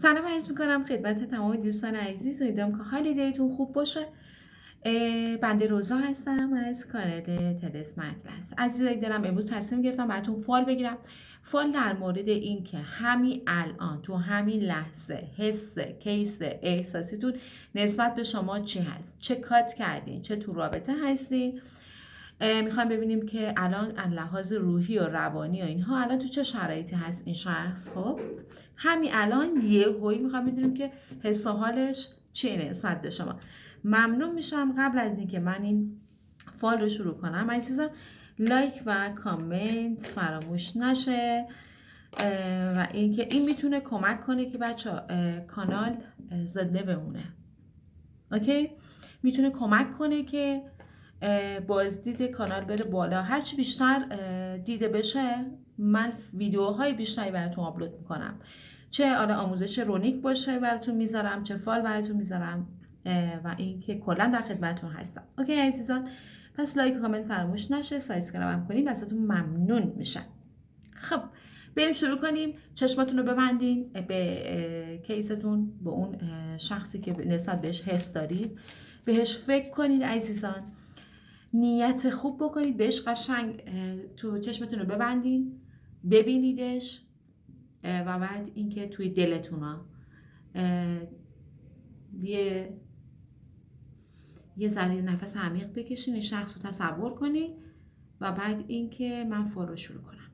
سلام عرض میکنم خدمت تمام دوستان عزیز. امیدوارم که حال دلتون خوب باشه. بنده روزا هستم از کانال تلسم اطلس. عزیزای دلم، امروز تصمیم گرفتم براتون فال بگیرم. فال در مورد این که همین الان تو همین لحظه حس کیس احساسیتون نسبت به شما چی هست، چه کات کردین، چه تو رابطه هستین. میخوایم ببینیم که الان از لحاظ روحی و روانی و اینها الان تو چه شرایطی هست این شخص. خب همین الان یهویی میخوایم بدونیم که حس و حالش چیه نسبت به شما. ممنون میشم قبل از اینکه من این فال رو شروع کنم عزیزان لایک و کامنت فراموش نشه و اینکه این میتونه کمک کنه که بچه کانال زنده بمونه. اوکی؟ میتونه کمک کنه که بازدید کانال بره بالا. هرچی بیشتر دیده بشه من ویدیوهای بیشتری براتون آپلود میکنم، چه آموزش رونیک باشه براتون میذارم، چه فال براتون میذارم و اینکه کلا در خدمتتون هستم. اوکی عزیزان، پس لایک و کامنت فراموش نشه، سابسکرایب هم کنین، واسهتون ممنون میشم. خب بریم شروع کنیم. چشماتون رو ببندین به کیستون، به اون شخصی که نسبت بهش حس دارید، بهش فکر کنید عزیزان، نیت خوب بکنید بهش، قشنگ تو چشمتون رو ببندین ببینیدش و بعد اینکه توی دلتون ها یه ذره نفس عمیق بکشین، این شخص رو تصور کنید و بعد اینکه من فال رو شروع کنم.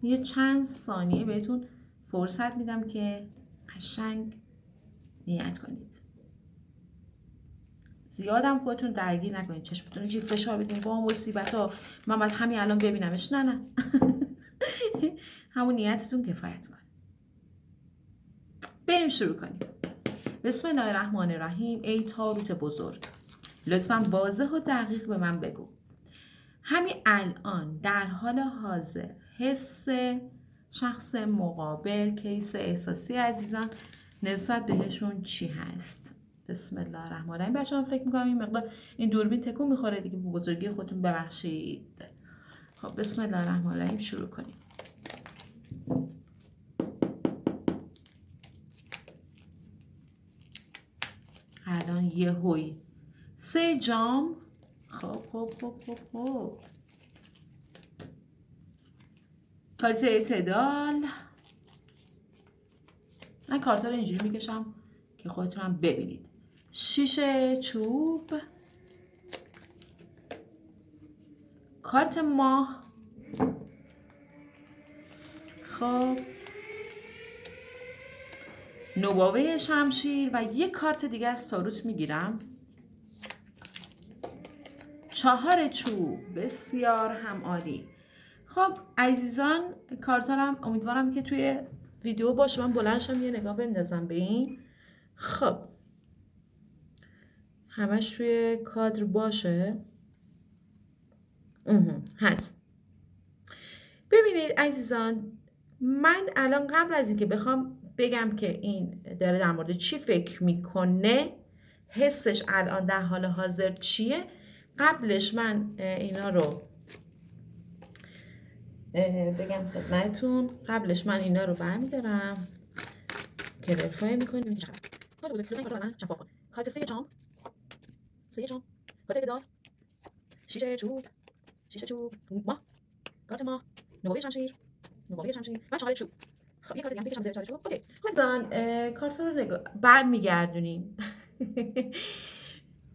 یه چند ثانیه بهتون فرصت میدم که قشنگ نیت کنید. زیادم خودتون درگیر نکنید، چشمتون رو جیب فشار بدین با مصیبت ها من باید همین الان ببینمش. نه همون نیتتون کفایت میکنه. بریم شروع کنیم. بسم الله الرحمن الرحیم. ای تاروت بزرگ، لطفاً واضح و دقیق به من بگو همین الان در حال حاضر حس شخص مقابل، کیس احساسی عزیزان نسبت بهشون چی هست؟ بسم الله الرحمن الرحیم. بچه‌ها فکر می‌کنم این مقدار این دوربین تکون می‌خوره دیگه، بزرگی خودتون ببخشید. خب بسم الله الرحمن الرحیم شروع کنیم. الان یهویی 3 جام. خب کارت اعتدال. من کارت رو اینجوری میکشم که خودتون هم ببینید. 6 چوب. کارت ماه. خب نوباوه شمشیر و یک کارت دیگه از تاروت میگیرم. 4 چوب. بسیار هم عالی. خب عزیزان کارتارم امیدوارم که توی ویدیو باشه، من بلند شم یه نگاه بندازم به این. خب همش توی کادر باشه. هست. ببینید عزیزان، من الان قبل از اینکه بخوام بگم که این داره در مورد چی فکر میکنه، حسش الان در حال حاضر چیه، قبلش من اینا رو بگم خدمتتون. قبلش من اینا رو برمیدارم کلرفای میکنیم. کارت 3 جام. کارت دار. 6 چوب. ماه. کارت ماه. نوباوه شمشیر و 4 چوب. خب یه کارت دیگه بکشم زیر 4 چوب. اوکی. خواستان کارت رو بعد میگردونیم.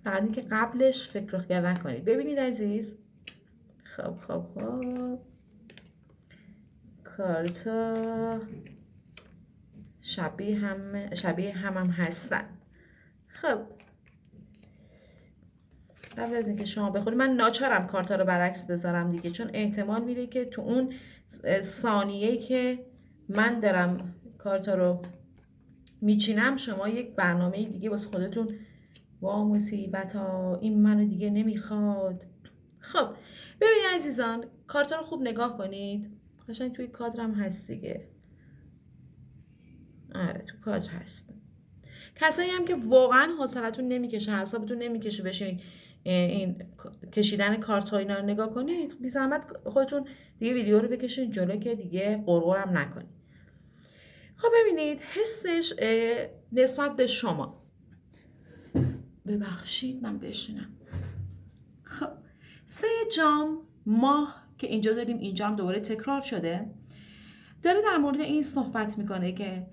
فقط اینکه قبلش فکر رو خیال نکنید. ببینید عزیز. خب کارت شبیه هم هستن. خب قبل از اینکه شما بخونید من ناچارم کارتا رو برعکس بذارم دیگه، چون احتمال میره که تو اون ثانیه‌ای که من دارم کارتا رو میچینم شما یک برنامه دیگه واسه خودتون وا مصیبتا این منو دیگه نمیخواد. خب ببینید عزیزان کارتا رو خوب نگاه کنید. قشنگ توی کادرم هست دیگه. آره تو کادر هست. کسایی هم که واقعا حوصلتون نمیکشه، حسابتون نمیکشه بشینید این کشیدن کارت ها اینا رو نگاه کنید، بی زحمت خودتون دیگه ویدیو رو بکشید جلو که دیگه قرقرم نکنید. خب ببینید حسش نسبت به شما، ببخشید من بشینم. خب 3 جام ماه که اینجا داریم، اینجا هم دوباره تکرار شده، داره در مورد این صحبت میکنه که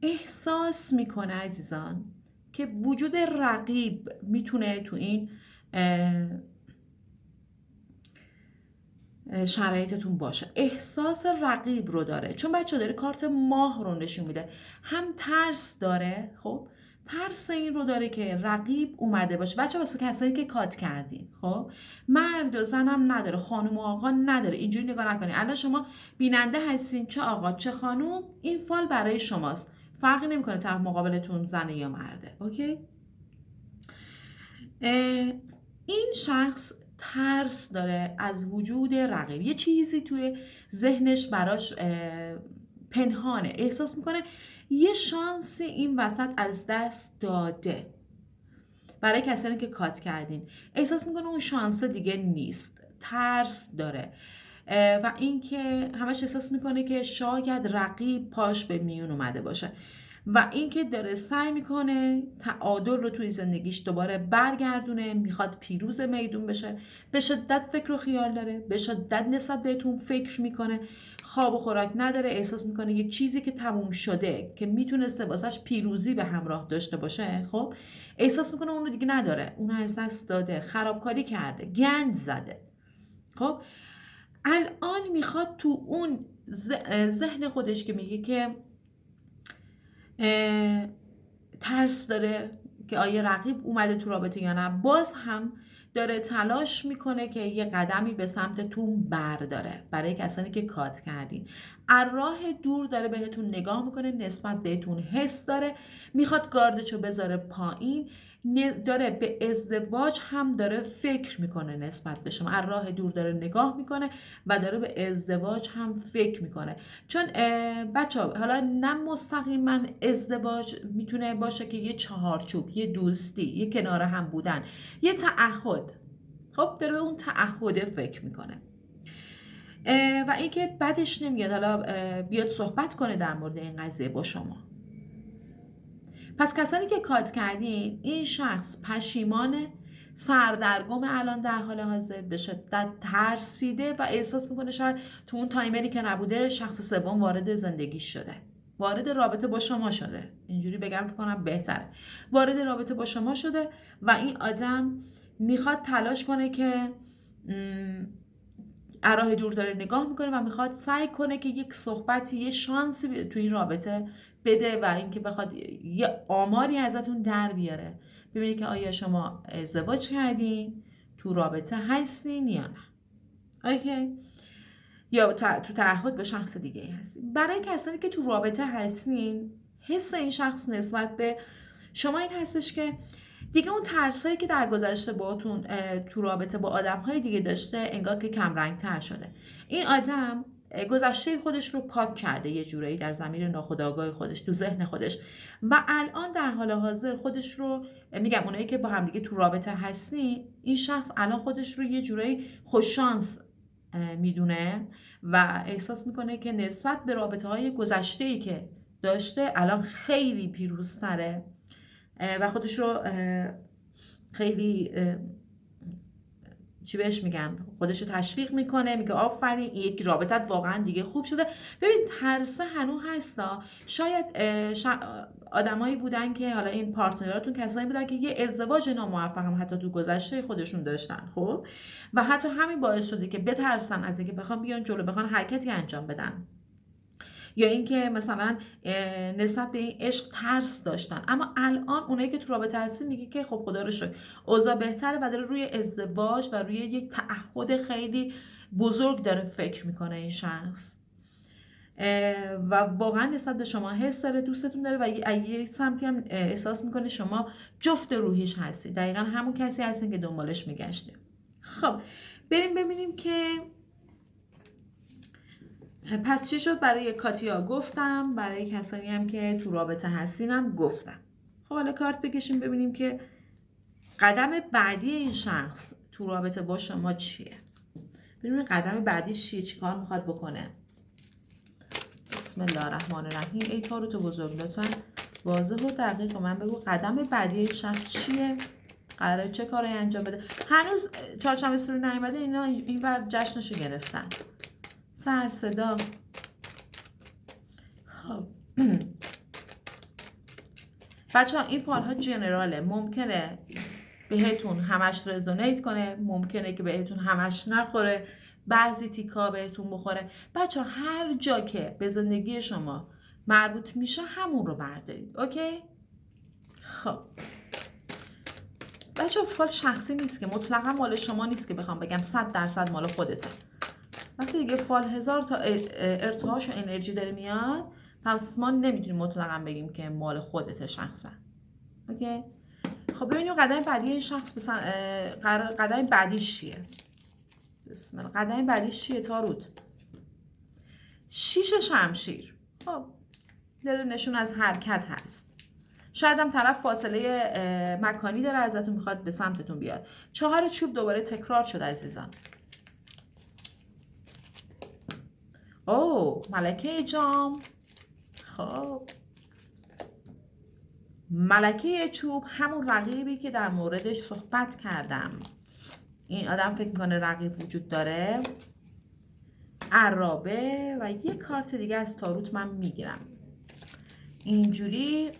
احساس میکنه عزیزان که وجود رقیب میتونه تو این شرایطتون باشه. احساس رقیب رو داره، چون بچه داره کارت ماه رو نشون میده. هم ترس داره، خب ترس این رو داره که رقیب اومده باشه. بچه واسه کسایی که کات کردین، خب مرد و زن هم نداره، خانم و آقا نداره، اینجوری نگاه نکنید. الان شما بیننده هستین، چه آقا چه خانم، این فال برای شماست، فرقی نمیکنه طرف مقابلتون زنه یا مرده. اوکی؟ این شخص ترس داره از وجود رقیب، یه چیزی توی ذهنش براش پنهانه، احساس میکنه یه شانسی این وسط از دست داده. برای کسانی که کات کردین احساس میکنه اون شانس دیگه نیست، ترس داره و اینکه همش احساس میکنه که شاید رقیب پاش به میون اومده باشه و اینکه داره سعی میکنه تعادل رو توی زندگیش دوباره برگردونه، میخواد پیروز میدون بشه، به شدت فکر و خیال داره، به شدت نسبت بهتون فکر میکنه، خواب و خوراک نداره، احساس میکنه یک چیزی که تموم شده که میتونسته واسش پیروزی به همراه داشته باشه، خب احساس میکنه اون رو دیگه نداره، اون رو از دست داده، خرابکاری کرده، گند زده. خب الان میخواد تو اون ذهن خودش که میگه که ترس داره که آیا رقیب اومده تو رابطه یا نه، باز هم داره تلاش میکنه که یه قدمی به سمتتون برداره. برای کسانی که کات کردین از راه دور داره بهتون نگاه میکنه، نسبت بهتون حس داره، میخواد گاردشو بذاره پایین، داره به ازدواج هم داره فکر میکنه نسبت به شما، از راه دور داره نگاه میکنه و داره به ازدواج هم فکر میکنه. چون بچه ها حالا نه مستقیما ازدواج میتونه باشه که یه چهارچوب، یه دوستی، یه کنار هم بودن، یه تعهد. خب داره به اون تعهده فکر میکنه و اینکه بعدش نمیاد حالا بیاد صحبت کنه در مورد این قضیه با شما. پس کسانی که کات کردین این شخص پشیمانه، سردرگم الان در حال حاضر، به شدت ترسیده و احساس میکنه شاید تو اون تایمری که نبوده شخص سوم وارد زندگی شده، وارد رابطه با شما شده، اینجوری بگم فکر کنم بهتره، وارد رابطه با شما شده و این آدم میخواد تلاش کنه که راه دور داره نگاه میکنه و میخواد سعی کنه که یک صحبتی، یه شانسی تو این رابطه بده و اینکه بخواد یه آماری ازتون در بیاره، ببینید که آیا شما ازدواج کردین، تو رابطه هستین یا نه. اوکی؟ یا تو تعهد با شخص دیگه هستین. برای کسانی که تو رابطه هستین حس این شخص نسبت به شما این هستش که دیگه اون ترسایی که در گذشته باهاتون تو رابطه با آدم‌های دیگه داشته انگار که کم رنگ تر شده. این آدم گذشته خودش رو پاک کرده یه جورایی در ضمیر ناخودآگاه خودش، تو ذهن خودش، و الان در حال حاضر خودش رو، میگم اونایی که با هم دیگه تو رابطه هستین، این شخص الان خودش رو یه جورایی خوششانس میدونه و احساس میکنه که نسبت به رابطه‌های گذشته‌ای که داشته الان خیلی پیروزتره و خودش رو خیلی چی بهش میگن، خودش رو تشویق میکنه، میگه آفرین یک رابطت واقعا دیگه خوب شده. ببین ترس هنوز هستا. شاید آدمایی بودن که حالا این پارتنراتون کسایی بودن که یه ازدواج ناموفق هم حتی تو گذشته خودشون داشتن، خب و حتی همین باعث شده که بترسن از اینکه بخوام بیان جلو، بخوان حرکتی انجام بدن، یا اینکه مثلا نسبت به این عشق ترس داشتن. اما الان اونایی که تو رابطه هستن میگه که خب خدا رو شکر اوضاع بهتره و داره روی ازدواج و روی یک تعهد خیلی بزرگ داره فکر میکنه این شخص و واقعا نسبت به شما حس داره، دوستتون داره و یه سمتی هم احساس میکنه شما جفت روحیش هستی، دقیقا همون کسی هستین که دنبالش میگشته. خب بریم ببینیم که پس چی شد. برای کاتیا گفتم، برای کسانی هم که تو رابطه هستینم گفتم. خب حالا کارت بکشیم ببینیم که قدم بعدی این شخص تو رابطه با شما چیه. ببینیم قدم بعدی چیه، چی کار میخواد بکنه. بسم الله الرحمن الرحیم. ای تاروت بزرگ، لطفا واضح و دقیق من بگو قدم بعدی شخص چیه؟ قراره چه کاری انجام بده؟ هنوز چهارشنبه سوری نیومده، اینا این بر جشنشو گرفتن. سر صدا. خب بچه ها این فال ها جنراله، ممکنه بهتون همش رزونیت کنه، ممکنه که بهتون همش نخوره، بعضی تیکا بهتون بخوره. بچه ها هر جا که به زندگی شما مربوط میشه همون رو بردارید. اوکی؟ خب بچه ها فال شخصی نیست که مطلقا مال شما نیست که بخوام بگم 100% مال خودته. وقتی دیگه فال 1000 تا ارتعاش و انرژی داره میاد، پس ما نمیتونیم مطلقا بگیم که مال خودته شخصا. اوکی؟ خب ببینیم قدم بعدی این شخص قدم بعدیش چیه؟ بسم الله. قدم بعدیش چیه تاروت؟ 6 شمشیر. خب داره نشون از حرکت هست. شاید هم طرف فاصله مکانی داره ازتون میخواد به سمتتون بیاد. 4 چوب دوباره تکرار شد عزیزان. اوه ملکه جام. خب ملکه چوب همون رقیبی که در موردش صحبت کردم. این آدم فکر میکنه رقیب وجود داره. عرابه و یه کارت دیگه از تاروت من میگیرم. اینجوری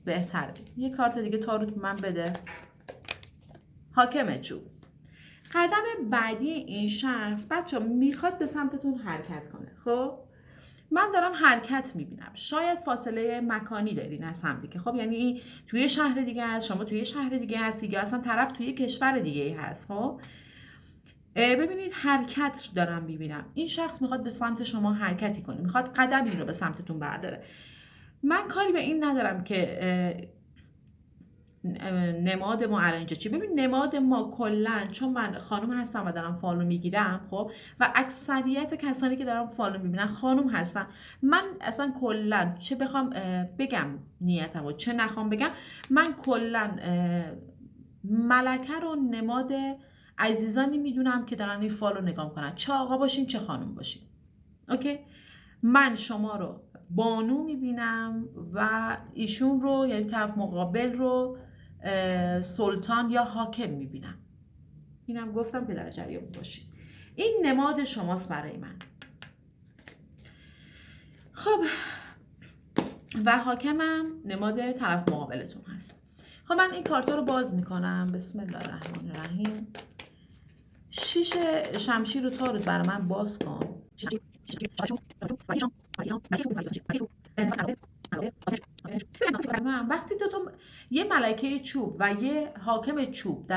بهتره. یه کارت دیگه تاروت من بده. حاکم چوب. قدم بعدی این شخص بچه میخواد به سمتتون حرکت کنه. خب من دارم حرکت میبینم. شاید فاصله مکانی دارین از هم دیگه. خب یعنی توی شهر دیگه هست، شما توی شهر دیگه هستی، یا اصلا طرف توی کشور دیگه هست. خب ببینید حرکت دارم میبینم. این شخص میخواد به سمت شما حرکتی کنه، میخواد قدمی رو به سمتتون برداره. من کاری به این ندارم که نماد ما الان چی. ببین نماد ما کلا، چون من خانم هستم و دارم فالو میگیرم، خب و اکثریت کسانی که دارم فالو میبینن خانم هستن. من اصلا کلا چه بخوام بگم نیتمو چه نخوام بگم، من کلا ملکه رو نماد عزیزانی میدونم که دارن این فالو نگاه کنن، چه آقا باشین چه خانم باشین. اوکی؟ من شما رو بانو میبینم و ایشون رو، یعنی طرف مقابل رو، سلطان یا حاکم میبینم. اینم گفتم که در جریان باشید. این نماد شماست برای من. خب و حاکمم نماد طرف مقابلتون هست. خب من این کارتا رو باز میکنم. بسم الله الرحمن الرحیم. 6 شمشیر رو تاروت برای من باز کن. وقتی یه ملکه چوب و یه حاکم چوب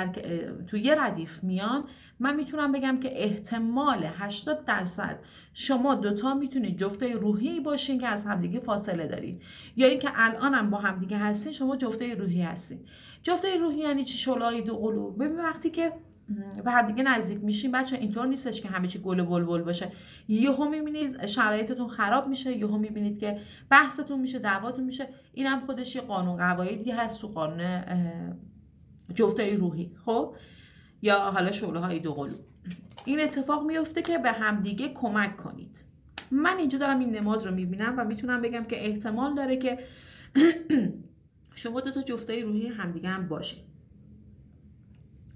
تو یه ردیف میان، من میتونم بگم که احتمال 80% شما دوتا میتونید جفته روحی باشین که از همدیگه فاصله دارین، یا اینکه الان هم با همدیگه هستین، شما جفته روحی هستین. جفته روحی یعنی چی؟ شلای دو قلوب. ببین وقتی که به هم دیگه نزدیک میشین بچه، اینطور نیستش که همه چی گل و بلبل باشه. یهو میبینید شرایطتون خراب میشه، یهو میبینید که بحثتون میشه، دعواتون میشه. اینم خودش یه قانون قواعدی هست تو قانون جفته روحی. خب یا حالا شعله های دو قلوب. این اتفاق میفته که به هم دیگه کمک کنید. من اینجا دارم این نماد رو میبینم و میتونم بگم که احتمال داره که شما دو تا جفته روحی همدیگه هم باشین،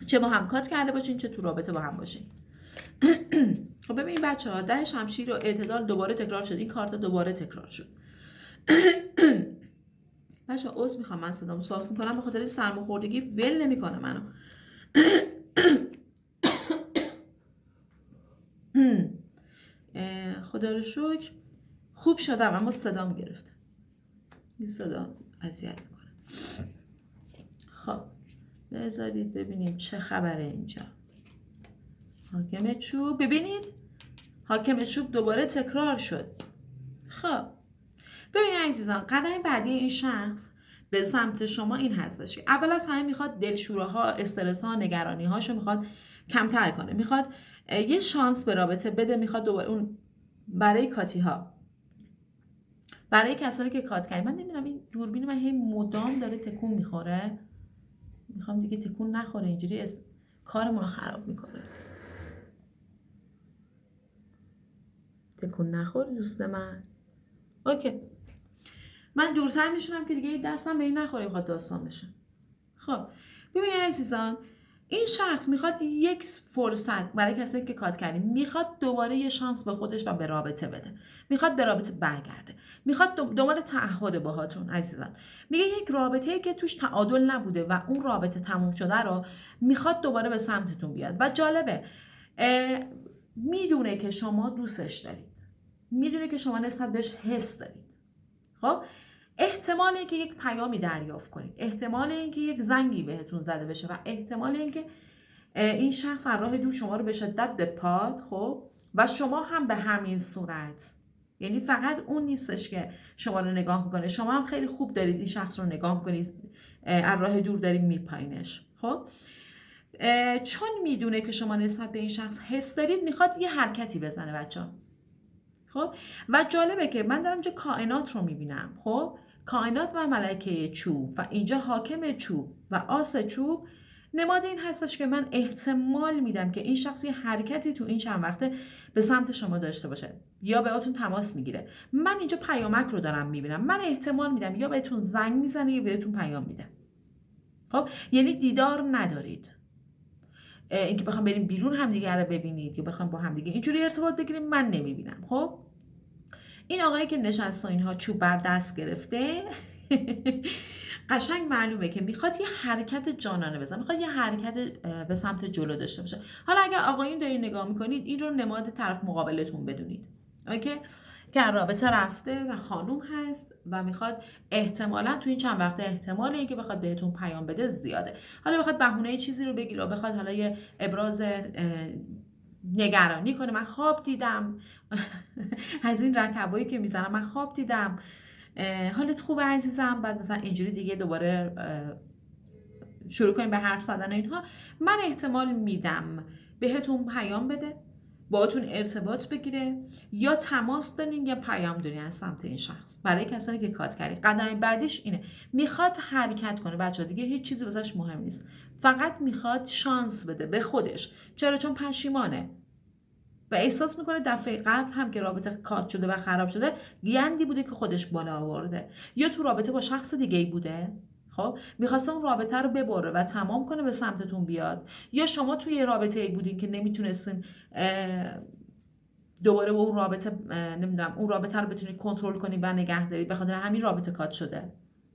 چه با هم کات کرده باشین چه تو رابطه با هم باشین. خب ببین بچه ها، 10 شمشیر و اعتدال دوباره تکرار شد. این کارت دوباره تکرار شد. بچه ها عذر میخوام، من صدامو صاف میکنم به خاطر سرماخوردگی ول نمیکنه منو. خدا رو شکر خوب شدم، اما صدام گرفت. این صدا اذیت میکنه. خب بذارید ببینیم چه خبره اینجا. حاکم چوب. ببینید حاکم چوب دوباره تکرار شد. خب ببینید عزیزان، قدم بعدی این شخص به سمت شما این هستش که اول از همه میخواد دلشوره ها، استرس ها، نگرانی هاشو میخواد کمتر کنه، میخواد یه شانس به رابطه بده، میخواد دوباره اون برای کاتی ها، برای کسانی که کات کردن. من نمیدونم این دوربین من هی مدام داره تکون میخوره، میخوام دیگه تکون نخوره، اینجوری کارمون رو خراب میکنه. تکون نخور دوست من. اوکی، من دورتر میشونم که دیگه دستم به این نخوره بخواد داستان بشه. خب ببینید عزیزان، این شخص میخواد یک فرصت برای کسی که کات کردیم، میخواد دوباره یه شانس به خودش و به رابطه بده، میخواد به رابطه برگرده، میخواد دوباره تعهد باهاتون عزیزان. میگه یک رابطه‌ای که توش تعادل نبوده و اون رابطه تموم شده رو میخواد دوباره به سمتتون بیاد و جالبه میدونه که شما دوستش دارید، میدونه که شما نسبت بهش حس دارید. خب احتمال اینکه یک پیامی دریافت کنید، احتمال اینکه یک زنگی بهتون زده بشه و احتمال اینکه این شخص از راه دور شما رو به شدت بپاد، خب و شما هم به همین صورت، یعنی فقط اون نیستش که شما رو نگاه میکنه، شما هم خیلی خوب دارید این شخص رو نگاه میکنید، از راه دور دارید میپاینش. خب چون میدونه که شما نسبت به این شخص حس دارید، میخواد یه حرکتی بزنه بچه‌ها. خب و جالبه که من دارم اینجا کائنات رو میبینم، خب کائنات و ملکه چوب و اینجا حاکم چوب و آس چوب نماد این هستش که من احتمال میدم که این شخص یه حرکتی تو این چند وقته به سمت شما داشته باشه یا بهتون تماس میگیره. من اینجا پیامک رو دارم میبینم، من احتمال میدم یا بهتون زنگ میزنه یا بهتون پیام میده. خب یعنی دیدار ندارید، اینکه بخوام بریم بیرون همدیگه رو ببینید یا بخوام با همدیگه اینجوری ارتباط بگیریم، من نمیبینم. خب این آقایی که نشسته اینها چوب بر دست گرفته قشنگ معلومه که میخواد یه حرکت جانانه بزنه، میخواد یه حرکت به سمت جلو داشته باشه. حالا اگر آقایون دارین نگاه میکنید، این رو نماد طرف مقابلتون بدونید، اوکی، که رابطه رفته و خانوم هست و میخواد احتمالاً تو این چند وقته احتمال اینکه بخواد بهتون پیام بده زیاده. حالا بخواد بهونه چیزی رو بگیره و بخواد حالا یه ابراز نگرانی کنه، من خواب دیدم از این رکبایی که میزنم، من خواب دیدم، حالت خوبه عزیزم، بعد مثلا اینجوری دیگه دوباره شروع کنیم به حرف زدن اینها. من احتمال میدم بهتون پیام بده، باهاتون ارتباط بگیره یا تماس دارین یا پیام دارین از سمت این شخص. برای کسانی که کات کردید قدم بعدیش اینه، میخواد حرکت کنه بچه‌ها، دیگه هیچ چیزی واسش مهم نیست، فقط میخواد شانس بده به خودش. چرا؟ چون پشیمانه و احساس میکنه دفعه قبل هم که رابطه کات شده و خراب شده گندی بوده که خودش بالا آورده، یا تو رابطه با شخص دیگه ای بوده، خب میخواسته اون رابطه رو ببره و تمام کنه به سمتتون بیاد، یا شما توی رابطه ای بودین که نمیتونستین دوباره با اون رابطه نمیدونم اون رابطه رو بتونید کنترل کنید و نگه دارید، به خاطر همین رابطه کات شده.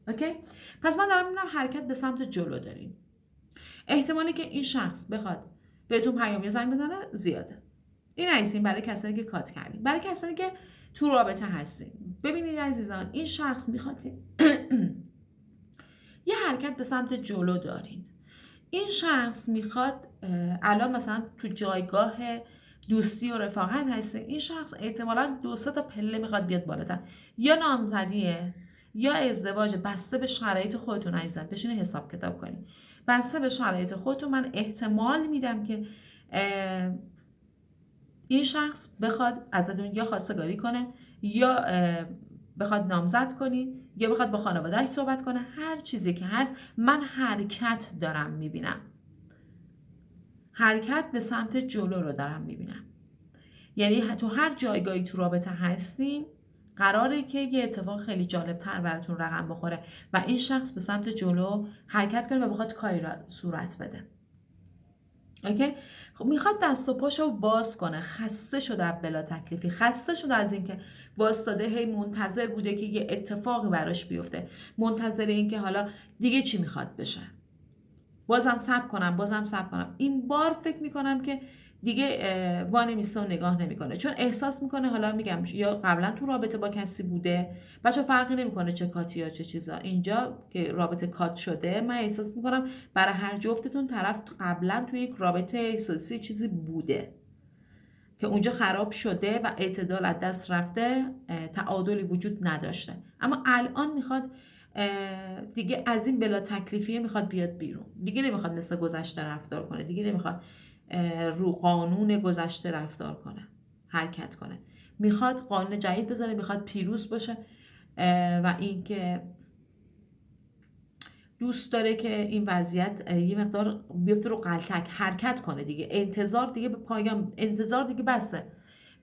اوکی، پس من دارم میبینم حرکت به سمت جلو دارین. احتمالی که این شخص بخواد بهتون پیام یا زنگ بزنه زیاده. این عزیزین برای کسانی که کات کردین. برای کسانی که تو رابطه هستین، ببینید عزیزان، این شخص میخواد یه حرکت به سمت جلو دارین. این شخص میخواد الان مثلا تو جایگاه دوستی و رفاقت هستین، این شخص احتمالاً 2-3 تا پله میخواد بیاد بالاتر، یا نامزدیه یا ازدواج، بسته به شرایط خودتون عزیزان. بشینید حساب کتاب کنید، بسته به شرایط خودتون. من احتمال میدم که این شخص بخواد ازتون یا خواستگاری کنه یا بخواد نامزد کنید یا بخواد با خانواده‌اش صحبت کنه. هر چیزی که هست من حرکت دارم میبینم، حرکت به سمت جلو رو دارم میبینم. یعنی تو هر جایگاهی تو رابطه هستین قراره که یه اتفاق خیلی جالب تر براتون رقم بخوره و این شخص به سمت جلو حرکت کنه و بخواد کاری را صورت بده. اوکی، خب میخواد دست و پاشو باز کنه، خسته شده بلا تکلیفی، خسته شده از اینکه واسطاده هی منتظر بوده که یه اتفاقی براش بیفته، منتظر این که حالا دیگه چی میخواد بشه، بازم صبر کنم. این بار فکر میکنم که دیگه وانمیسته و نگاه نمیکنه، چون احساس میکنه، حالا میگم یا قبلا تو رابطه با کسی بوده، بچه فرقی نمیکنه چه کاتی یا چه چیزا، اینجا که رابطه کات شده من احساس میکنم برای هر جفتتون طرف قبلا تو یک رابطه احساسی چیزی بوده که اونجا خراب شده و اعتدال از دست رفته، تعادلی وجود نداشته، اما الان میخواد دیگه از این بلا تکلیفیه میخواد بیاد بیرون، دیگه نمیخواد مثل گذشته رفتار کنه، دیگه نمیخواد رو قانون گذشته رفتار کنه، حرکت کنه، میخواد قانون جدید بذاره، میخواد پیروز باشه و اینکه دوست داره که این وضعیت یه مقدار بیفته رو غلطک، حرکت کنه دیگه. انتظار دیگه به پایان، انتظار دیگه بسه،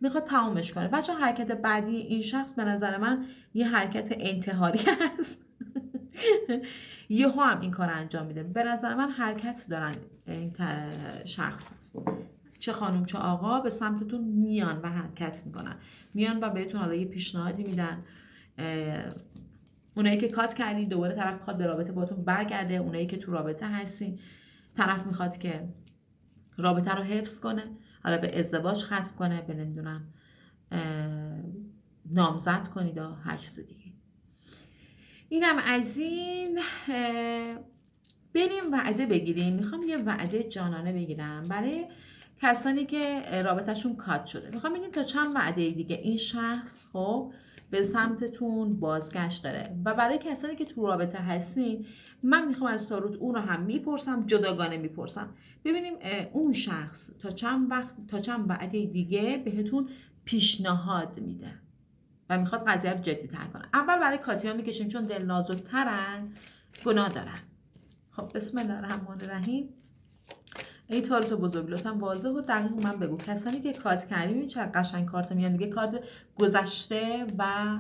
میخواد تمامش کنه. بچه حرکت بعدی این شخص به نظر من یه حرکت انتحاری هست. یهو هم این کار انجام میده. به نظر من حرکت دارن این شخص، چه خانم چه آقا، به سمتتون میان و حرکت میکنن، میان و بهتون حالا یه پیشنهادی میدن. اونایی که کات کردین دوباره طرف میخواد به رابطه باتون برگرده. اونایی که تو رابطه هستین طرف میخواد که رابطه رو حفظ کنه، حالا به ازدواج ختم کنه، به نمیدونم نامزد کنید و هر چیز دیگه. اینم از این. بریم وعده بگیریم. میخوام یه وعده جانانه بگیرم برای کسانی که رابطهشون کات شده. میخوام ببینیم تا چند وعده دیگه این شخص خب به سمتتون بازگشت داره. و برای کسانی که تو رابطه هستین من میخوام از تاروت اون رو هم میپرسم، جداگانه میپرسم، ببینیم اون شخص تا چند وعده دیگه بهتون پیشنهاد میده و میخواد قضیه رو جدی تر کنه. اول برای کاتیا میکشیم چون دل نازک‌ترن، گناه دارن. خب بسم الله الرحمن الرحیم. ای تاروت بزرگ لطفا واضح و دقیق من بگو کسانی که کات کردیم این چقدر قشنگ کارت میاد. میگه کارت گذشته و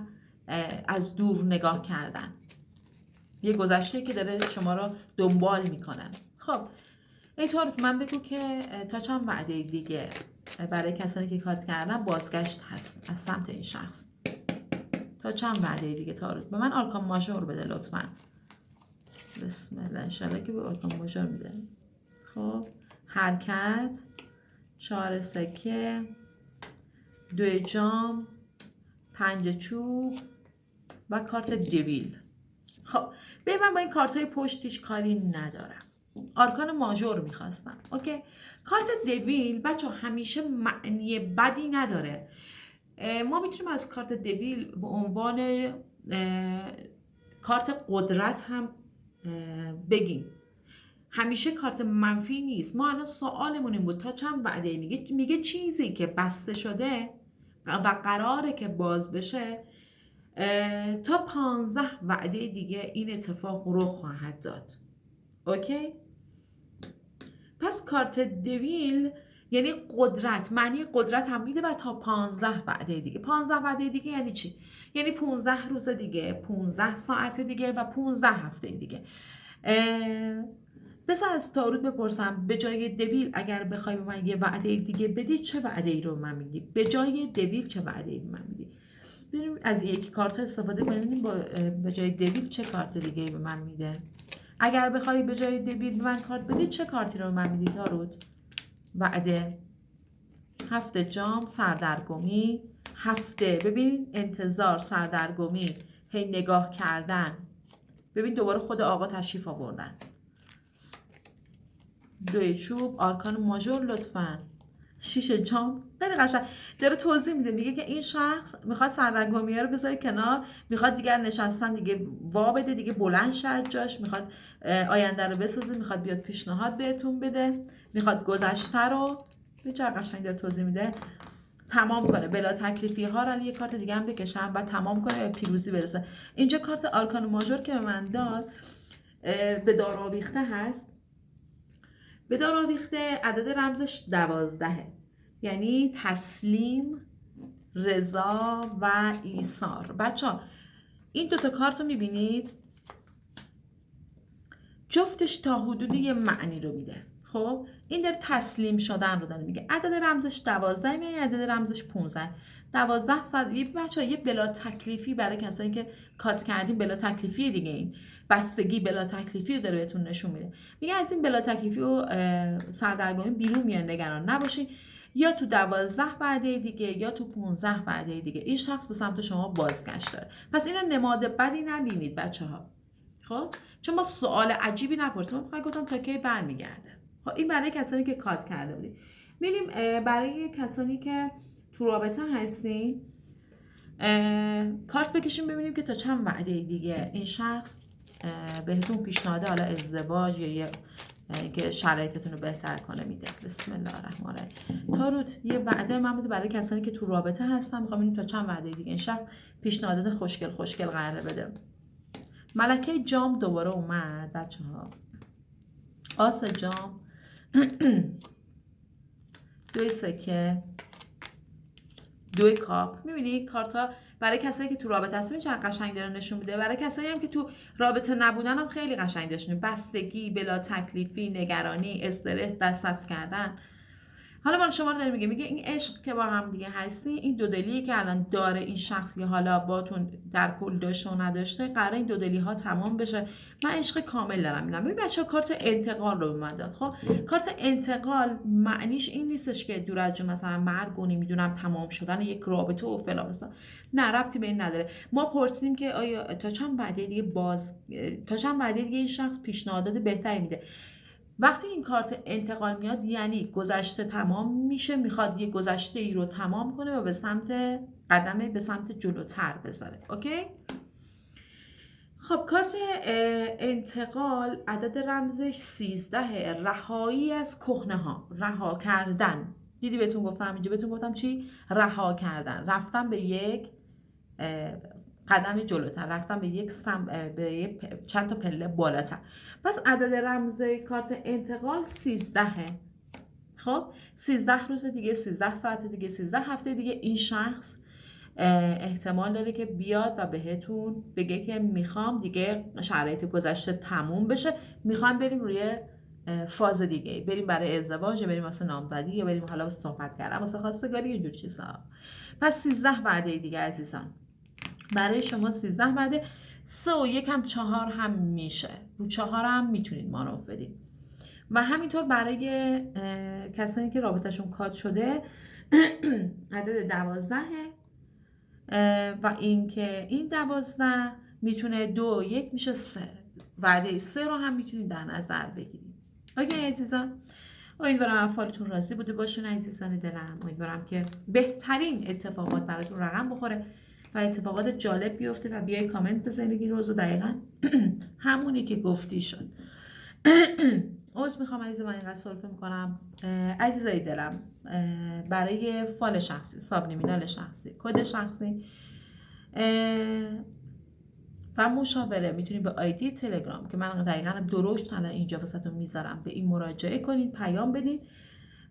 از دور نگاه کردن، یه گذشته که داره شما رو دنبال میکنه. خب ای تاروت من بگو که تا چند وعده دیگه برای کسانی که کات کردن بازگشت هست از سمت این شخص. تا چند وعده دیگه تاروت به من آرکان ماژور بده لطفا. بسم الله. انشالله که به آرکان ماژور میده. خب حرکت، 4 سکه، 2 جام، 5 چوب و کارت دویل. خب ببین من با این کارت های پشتیش کاری ندارم، آرکان ماژور میخواستم. اوکی. کارت دویل بچه همیشه معنی بدی نداره. ما میتونیم از کارت دویل به عنوان کارت قدرت هم بگیم، همیشه کارت منفی نیست. ما الان سوالمون این بود تا چند وعده میگه چیزی که بسته شده و قراره که باز بشه تا 15 وعده دیگه این اتفاق رخ خواهد داد. اوکی؟ پس کارت دویل یعنی قدرت، معنی قدرت هم میده و تا 15 وعده دیگه. 15 وعده دیگه یعنی چی؟ یعنی 15 روز دیگه، 15 ساعت دیگه و 15 هفته دیگه. بذار از تاروت بپرسم به جای دویل اگر بخوای به من یه وعده دیگه بدی چه وعده ای رو من میدی؟ به جای دویل چه وعده ای به من میدی؟ بریم از یک کارت استفاده کنیم به جای دویل چه کارت دیگه ای به من میده. اگر بخوای به جای دویل به من کارت بدی چه کارتی رو به من میدی تاروت؟ وعده 7 جام، سردرگمی، هفته، ببین انتظار، سردرگمی، هی نگاه کردن. ببین دوباره خود آقا تشریف آوردن. 2 چوب، آرکان ماژور لطفاً. 6 جام. خیلی قشنگ داره توضیح میده، میگه که این شخص میخواد سردرگمی‌ها رو بذاره کنار، میخواد دیگر نشستن دیگه وا بده، دیگه بلند شه جاش، میخواد آینده رو بسازه، میخواد بیاد پیشنهاد بهتون بده، میخواد گذشته رو به چه قشنگ داره توضیح میده تمام کنه، بلا تکلیفی ها رو. یه کارت دیگه هم بکشم و تمام کنه به پیروزی برسه. اینجا کارت آرکان ماژور که به من داد به دار آویخته هست. به دار آویخته عدد رمزش 12، یعنی تسلیم، رضا و ایثار. بچه‌ها این دوتا کارت رو میبینید جفتش تا حدودی یه معنی رو میده. خب این داره تسلیم شدن رو داره میگه. عدد رمزش 12 یعنی عدد رمزش 15. 12 ساعت. بچه‌ها یه بلا تکلیفی برای کسایی که کات کردیم، بلا تکلیفی دیگه، این بستگی بلا تکلیفی رو داره بهتون نشون میده. میگه از این بلا تکلیفی و سردرگمی بیرون میان، نگران نباشین. یا تو 12 وعده دیگه یا تو 15 وعده دیگه این شخص به سمت شما بازگشت داره. پس اینو نماد بدی نبینید بچه‌ها. خب چون ما سوال عجیبی نپرسیم، ما گفتم تا کی برمیگرده. خب این برای کسانی که کات کرده بودید. میریم برای کسانی که تو رابطه هستین کارت بکشیم ببینیم که تا چند وعده دیگه این شخص بهتون پیشنهاد حالا ازدواج یا که شرایطتون رو بهتر کنه میده. بسم الله الرحمن الرحیم. تاروت یه وعده من بده برای کسانی که تو رابطه هستن. میخوام ببینیم تا چند وعده دیگه این شخص پیشنهادات خوشگل قراره بده. ملکه جام دوباره اومد بچه‌ها. آس جام، 2 سکه، 2 کاپ. میبینی کارتا برای کسایی که تو رابطه هستن چقدر قشنگ داره نشون میده، برای کسایی هم که تو رابطه نبودن هم خیلی قشنگ داشتن. بستگی، بلا تکلیفی، نگرانی، استرس، دست کردن. حالا من شما رو داره میگه این عشق که با هم دیگه هستی، این دودلیه که الان داره این شخص که حالا باتون در کل داشته و نداشته، قراره این دودلی ها تمام بشه. من عشق کامل دارم میبینم. ببین بچه‌ها کارت انتقال رو به من داد. خب کارت انتقال معنیش این نیستش که دور از جون مثلا مرگ و نمیدونم تمام شدن یک رابطه و فلان مثلا، نه ربطی به این نداره. ما پرسیدیم که آیا تا چند وعده دیگه این شخص پیشنهادات بهتری میده. وقتی این کارت انتقال میاد یعنی گذشته تمام میشه، میخواد یه گذشته ای رو تمام کنه و به سمت جلوتر بذاره. اوکی؟ خب کارت انتقال عدد رمزش 13، رهایی از کهنه ها، رها کردن. دیدی بهتون گفتم اینجا، بهتون گفتم چی؟ رها کردن، رفتن به یک قدم جلوتر، رفتن به چند تا پله بالاتر. پس عدد رمز کارت انتقال 13. خب 13 روز دیگه، 13 ساعت دیگه، 13 هفته دیگه این شخص احتمال داره که بیاد و بهتون بگه که میخوام دیگه شرایط گذشته تموم بشه، میخوام بریم روی فاز دیگه، بریم برای ازدواج، بریم واسه نامزدی، یا بریم حالا واسه صحبت کردن، واسه خواستگاری، اینجور چیزا. پس 13 وعده دیگه عزیزان برای شما. 13 وعده، 3 و 1 هم 4 هم میشه، رو 4 هم میتونید مانور بدید. و همینطور برای کسانی که رابطهشون کات شده عدد 12 و اینکه این 12 میتونه 2 و 1 میشه 3. وعده 3 رو هم میتونید در نظر بگیرید. اوکی عزیزان، امیدوارم افعالتون راضی بوده باشون عزیزان دلم. امیدوارم که بهترین اتفاقات براتون رقم بخوره و اتفاقات جالب بیفته و بیای کامنت بزنید بگین روزو دقیقاً همونی که گفتی شد. عذر میخوام عزیز، من اینقدر سرفه میکنم. عزیزای دلم، برای فال شخصی، سابلیمینال شخصی، کد شخصی و مشاوره میتونید به آیدی تلگرام که من دقیقاً درشت الان اینجا واسهتون میذارم به این مراجعه کنید، پیام بدید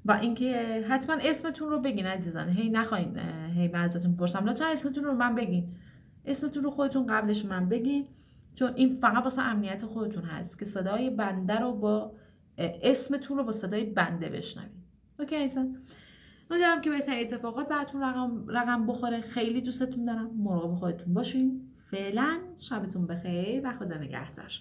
و اینکه حتما اسمتون رو بگین عزیزان. هی نخواین هی من ازتون پرسم لطفا اسمتون رو من بگین، اسمتون رو خودتون قبلش من بگین، چون این فقط واسه امنیت خودتون هست که صدای بنده رو با اسمتون رو با صدای بنده بشنوید. اوکی عزیزان، امیدوارم که بهترین اتفاقات براتون رقم بخوره. خیلی دوستتون دارم، مراقب خودتون باشین. فعلا شبتون بخیر و خدا نگهدار.